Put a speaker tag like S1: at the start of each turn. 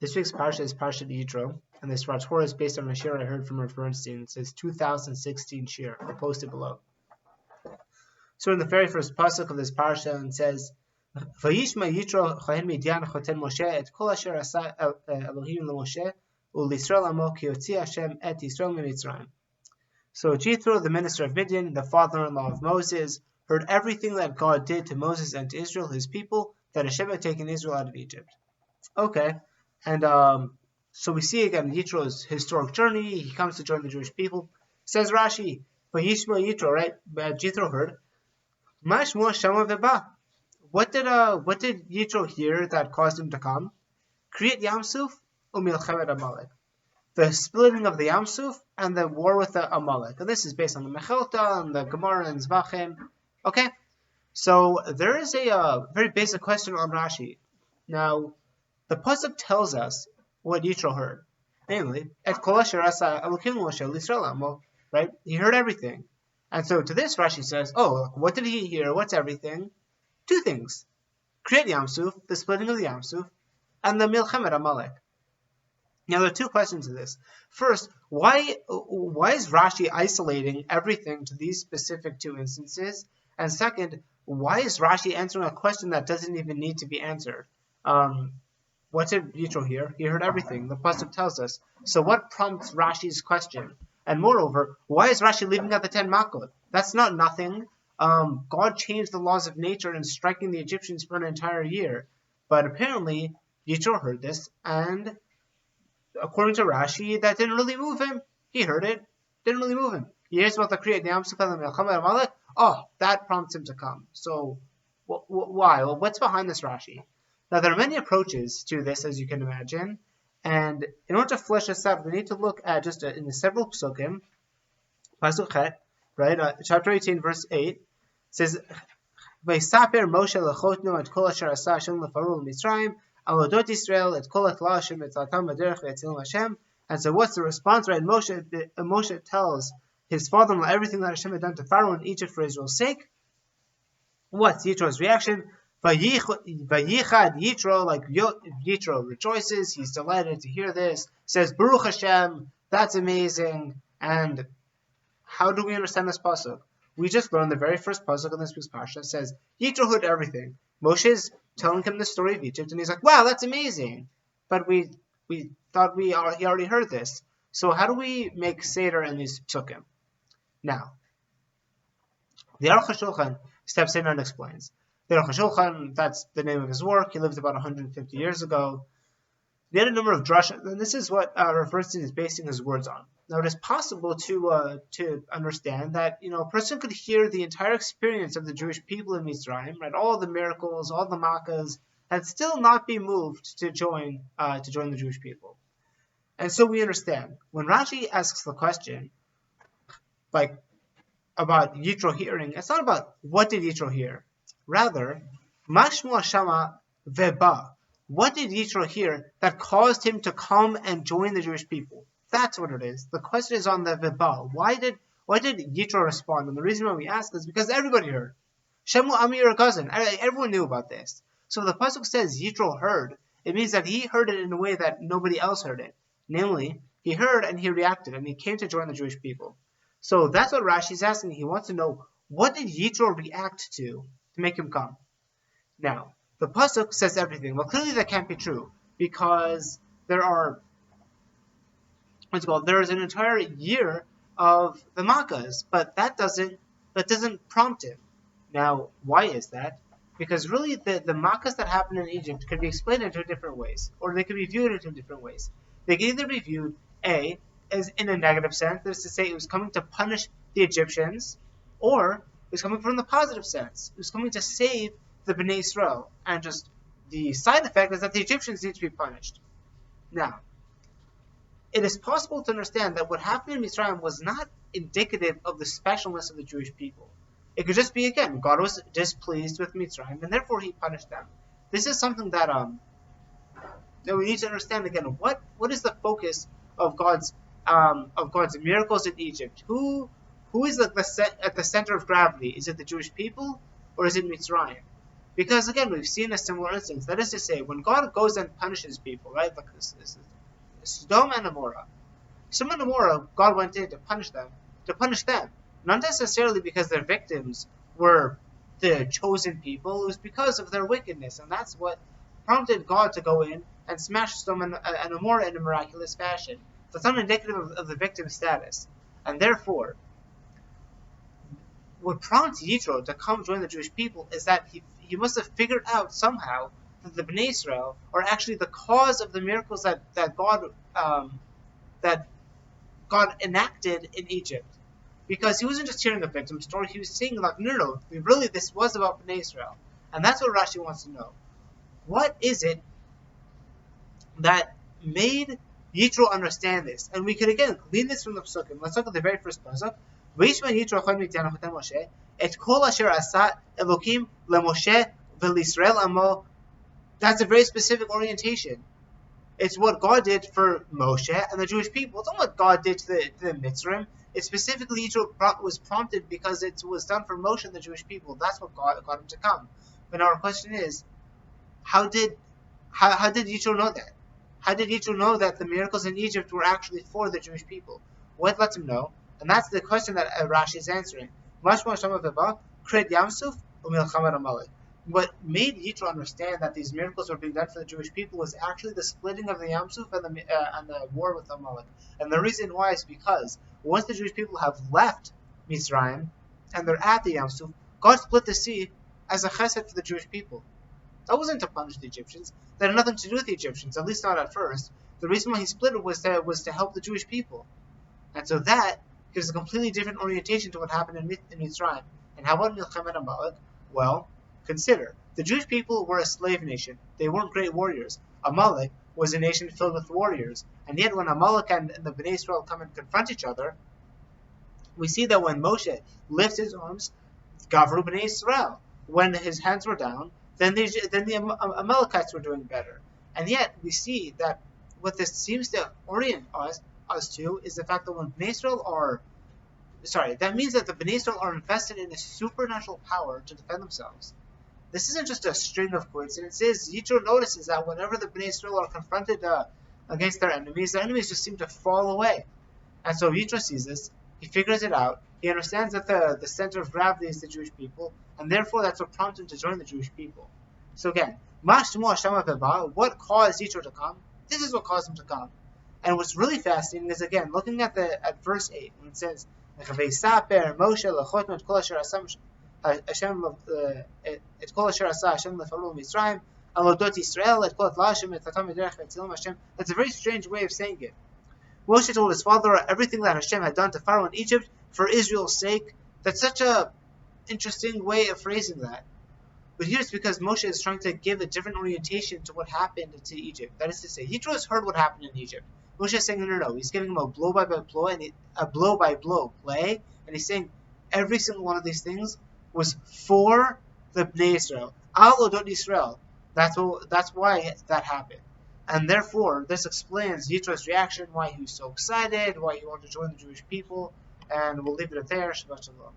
S1: This week's parsha is Parsha Yitro, and this Torah is based on a shiur I heard from Rav Bernstein. It says 2016 shiur. I'll post it below. So in the very first pasuk of this parsha, it says, "Vayishma Yitro chahen Midian choten Moshe et kol asher asa Elohim leMoshe u'Yisrael amo ki yotzi Hashem et Yisrael miMitzrayim." So Yitro, the minister of Midian, the father-in-law of Moses, heard everything that God did to Moses and to Israel, his people, that Hashem had taken Israel out of Egypt. Okay. And so we see again Yitro's historic journey. He comes to join the Jewish people. Says Rashi, "Vayishma Yitro," right? Yitro heard. Mashmo Shama Veba. What did Yitro hear that caused him to come? Kriyat Yamsuf u'Milchemet Amalek. The splitting of the Yamsuf and the war with the Amalek. And this is based on the Mechilta and the Gemara and Zvachim. Okay, so there is a very basic question on Rashi. Now, the pasuk tells us what Yitro heard, namely, "Et kol asher asa Elokim Moshe l'Yisrael amo," right? He heard everything, and so to this Rashi says, "Oh, what did he hear? What's everything? Two things: Kriyat Yamsuf, the splitting of the Yamsuf, and the Milchemet Amalek." Now there are two questions to this. First, why is Rashi isolating everything to these specific two instances? And second, why is Rashi answering a question that doesn't even need to be answered? What did Yitro hear? He heard everything. The pasuk tells us. So what prompts Rashi's question? And moreover, why is Rashi leaving out the 10 makot? That's not nothing. God changed the laws of nature in striking the Egyptians for an entire year. But apparently, Yitro heard this, and according to Rashi, that didn't really move him. He heard it. Didn't really move him. He hears about the Kriyat Yamsuf and the Milchemet Amalek. Oh, that prompts him to come. So, why? Well, what's behind this Rashi? Now, there are many approaches to this, as you can imagine, and in order to flesh this out, we need to look at just in the several psukim. Pasuk Chet, right? Chapter 18, verse 8 says, "Vaysaper Moshe lechotnu et kol asher asa Hashem leFaro l'Mitzrayim alodot Yisrael et kol etla Hashem et tzaltam b'derech v'yatzilim Hashem." And so, what's the response? Right? Moshe tells his father-in-law everything that Hashem had done to Pharaoh in Egypt for Israel's sake. What's Yitro's reaction? Vayichad Yitro, like Yitro rejoices, he's delighted to hear this, says, "Baruch Hashem, that's amazing." And how do we understand this pasuk? We just learned the very first pasuk in this week's parsha says, Yitro heard everything. Moshe's telling him the story of Egypt, and he's like, "Wow, that's amazing." But we thought he already heard this. So how do we make Seder in these psukim? Now, the Aruch HaShulchan steps in and explains. The Aruch HaShulchan, that's the name of his work. He lived about 150 years ago. He had a number of drashas, and this is what Rav Bernstein is basing his words on. Now, it is possible to understand that a person could hear the entire experience of the Jewish people in Mitzrayim, right, all the miracles, all the makkahs, and still not be moved to join the Jewish people. And so we understand when Rashi asks the question, like about Yitro hearing, it's not about what did Yitro hear. Rather, Mashmu Shama Veba. What did Yitro hear that caused him to come and join the Jewish people? That's what it is. The question is on the Veba. Why did Yitro respond? And the reason why we ask is because everybody heard. Shemu Ami your cousin. Everyone knew about this. So the pasuk says Yitro heard. It means that he heard it in a way that nobody else heard it. Namely, he heard and he reacted and he came to join the Jewish people. So that's what Rashi's asking. He wants to know, what did Yitro react to make him come? Now, the pasuk says everything. Well, clearly that can't be true because there is an entire year of the makkahs, but that doesn't prompt him. Now, why is that? Because really, the makkahs that happen in Egypt could be explained in two different ways, or they could be viewed in two different ways. They can either be viewed as in a negative sense, that is to say, it was coming to punish the Egyptians, or it was coming from the positive sense. It was coming to save the Bnei Israel, and just the side effect is that the Egyptians need to be punished. Now, it is possible to understand that what happened in Mitzrayim was not indicative of the specialness of the Jewish people. It could just be, again, God was displeased with Mitzrayim, and therefore He punished them. This is something that we need to understand again. What is the focus of God's miracles in Egypt? Who is at the center of gravity? Is it the Jewish people or is it Mitzrayim? Because again, we've seen a similar instance. That is to say, when God goes and punishes people, right? Like Sodom and Gomorrah. Sodom and Gomorrah, God went in to punish them, not necessarily because their victims were the chosen people. It was because of their wickedness, and that's what prompted God to go in and smash Sodom and Gomorrah in a miraculous fashion. So it's not indicative of the victim's status, and therefore, what prompts Yitro to come join the Jewish people is that he must have figured out somehow that the Bnei Israel are actually the cause of the miracles that God enacted in Egypt. Because he wasn't just hearing a victim story, he was seeing like, no, really this was about Bnei Israel. And that's what Rashi wants to know. What is it that made Yitro understand this? And we could again glean this from the Pesukim. Let's look at the very first Pasuk. V'yishma Yitro chod mi'tianu chotem Moshe et kol asher asa Elokim leMoshe v'Yisrael amo. That's a very specific orientation. It's what God did for Moshe and the Jewish people. It's not what God did to the Mitzrayim. It specifically Yitro was prompted because it was done for Moshe and the Jewish people. That's what got him to come. But now our question is, how did Yitro know that? How did Yitro know that the miracles in Egypt were actually for the Jewish people? What lets him know? And that's the question that Rashi is answering. What made Yitro understand that these miracles were being done for the Jewish people was actually the splitting of the Yam Suf and the war with Amalek. And the reason why is because once the Jewish people have left Mitzrayim and they're at the Yam Suf, God split the sea as a chesed for the Jewish people. That wasn't to punish the Egyptians. That had nothing to do with the Egyptians, at least not at first. The reason why he split it was to help the Jewish people. And so that gives a completely different orientation to what happened in Mitzrayim. And how about Milchemet Amalek? Well, consider, the Jewish people were a slave nation. They weren't great warriors. Amalek was a nation filled with warriors. And yet when Amalek and the Bnei Israel come and confront each other, we see that when Moshe lifts his arms, Gavru Bnei Israel. When his hands were down, then the Amalekites were doing better. And yet we see that what this seems to orient us to is the fact that when Bnei Israel that means that the Bnei Israel are invested in a supernatural power to defend themselves. This isn't just a string of coincidences. Yitro notices that whenever the Bnei Israel are confronted against their enemies just seem to fall away. And so Yitro sees this, he figures it out, he understands that the center of gravity is the Jewish people, and therefore that's what prompted him to join the Jewish people. So again, what caused Yitro to come? This is what caused him to come. And what's really fascinating is, again, looking at verse 8, when it says, Moshe lechot et kol asher asa Hashem et kol asher asa Hashem lefaro Mitzrayim alodot Yisrael et kol Hashem et tatamederech v'etzilam Hashem. That's a very strange way of saying it. Moshe told his father everything that Hashem had done to Pharaoh in Egypt for Israel's sake. That's such a interesting way of phrasing that. But here it's because Moshe is trying to give a different orientation to what happened to Egypt. That is to say, Yitro has heard what happened in Egypt. Moshe is saying, no. He's giving him a blow-by-blow play, and he's saying every single one of these things was for the Bnei Israel. Al Odot Yisrael. That's why that happened. And therefore, this explains Yitro's reaction, why he was so excited, why he wanted to join the Jewish people, and we'll leave it at there. Shabbat Shalom.